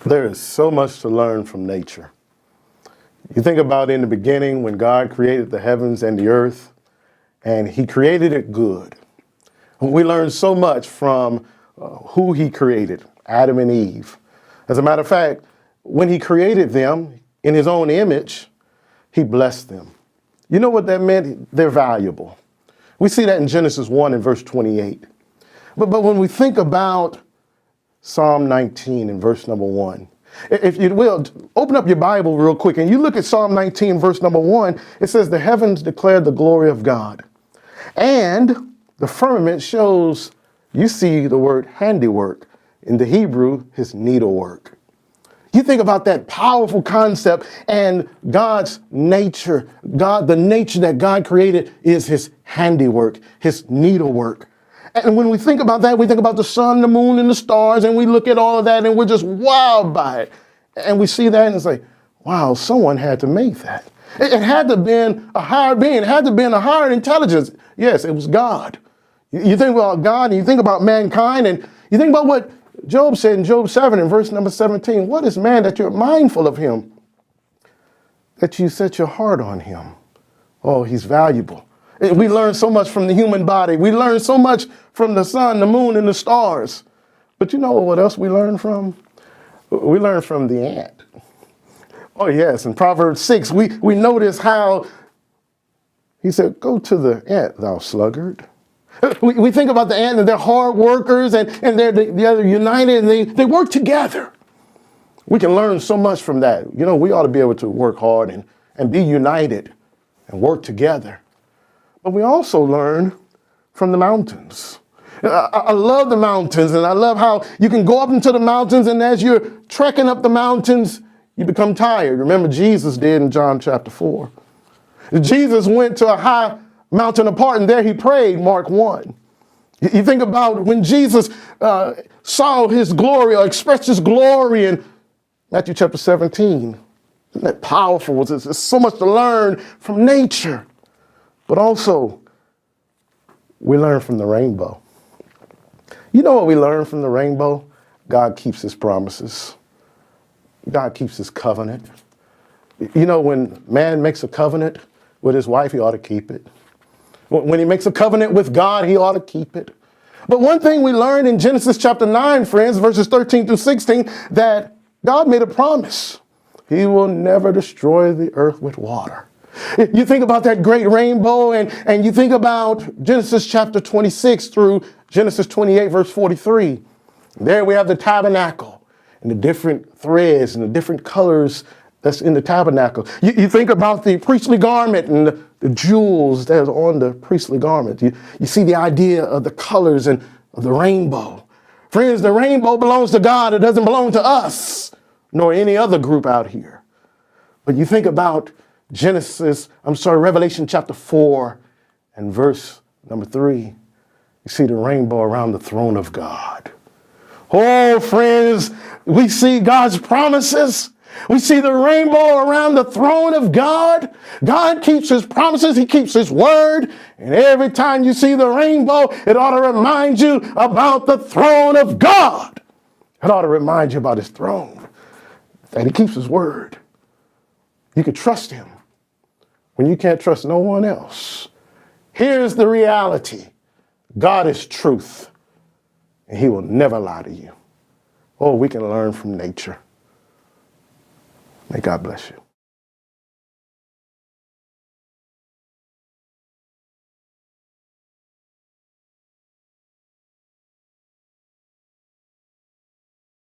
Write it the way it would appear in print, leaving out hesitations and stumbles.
There is so much to learn from nature. You think about in the beginning when God created the heavens and the earth, and he created it good. We learn so much from who he created, Adam and Eve. As a matter of fact, when he created them in his own image, he blessed them. You know what that meant? They're valuable. We see that in Genesis 1 and verse 28. But when we think about Psalm 19 and verse number 1, if you will, open up your Bible real quick and you look at Psalm 19 verse number 1, it says, "The heavens declare the glory of God, and the firmament shows," you see the word handiwork, in the Hebrew, his needlework. You think about that powerful concept and God's nature. The nature that God created is his handiwork, his needlework. And when we think about that, we think about the sun, the moon, and the stars, and we look at all of that and we're just wowed by it. And we see that and it's like, wow, someone had to make that. It had to have been a higher being. It had to have been a higher intelligence. Yes, it was God. You think about God and you think about mankind and you think about what Job said in Job 7 in verse number 17. "What is man that you're mindful of him, that you set your heart on him?" Oh, he's valuable. We learn so much from the human body. We learn so much from the sun, the moon, and the stars. But you know what else we learn from? We learn from the ant. Oh, yes. In Proverbs 6, we notice how he said, "Go to the ant, thou sluggard." We think about the ant and they're hard workers and they're united and they work together. We can learn so much from that. You know, we ought to be able to work hard and be united and work together. But we also learn from the mountains. I love the mountains and I love how you can go up into the mountains and as you're trekking up the mountains, you become tired. Remember Jesus did in John chapter 4. Jesus went to a high mountain apart and there he prayed, Mark 1. You think about when Jesus saw his glory or expressed his glory in Matthew chapter 17. Isn't that powerful? There's so much to learn from nature. But also, we learn from the rainbow. You know what we learn from the rainbow? God keeps his promises. God keeps his covenant. You know, when man makes a covenant with his wife, he ought to keep it. When he makes a covenant with God, he ought to keep it. But one thing we learned in Genesis chapter 9, friends, verses 13 through 16, that God made a promise. He will never destroy the earth with water. You think about that great rainbow and you think about Genesis chapter 26 through Genesis 28, verse 43. There we have the tabernacle and the different threads and the different colors that's in the tabernacle. You think about the priestly garment and the jewels that are on the priestly garment. You see the idea of the colors and of the rainbow. Friends, the rainbow belongs to God. It doesn't belong to us, nor any other group out here. But you think about Revelation chapter 4 and verse number 3. You see the rainbow around the throne of God. Oh, friends, we see God's promises. We see the rainbow around the throne of God. God keeps his promises. He keeps his word. And every time you see the rainbow, it ought to remind you about the throne of God. It ought to remind you about his throne, that he keeps his word. You can trust him when you can't trust no one else. Here's the reality. God is truth, and he will never lie to you. Oh, we can learn from nature. May God bless you.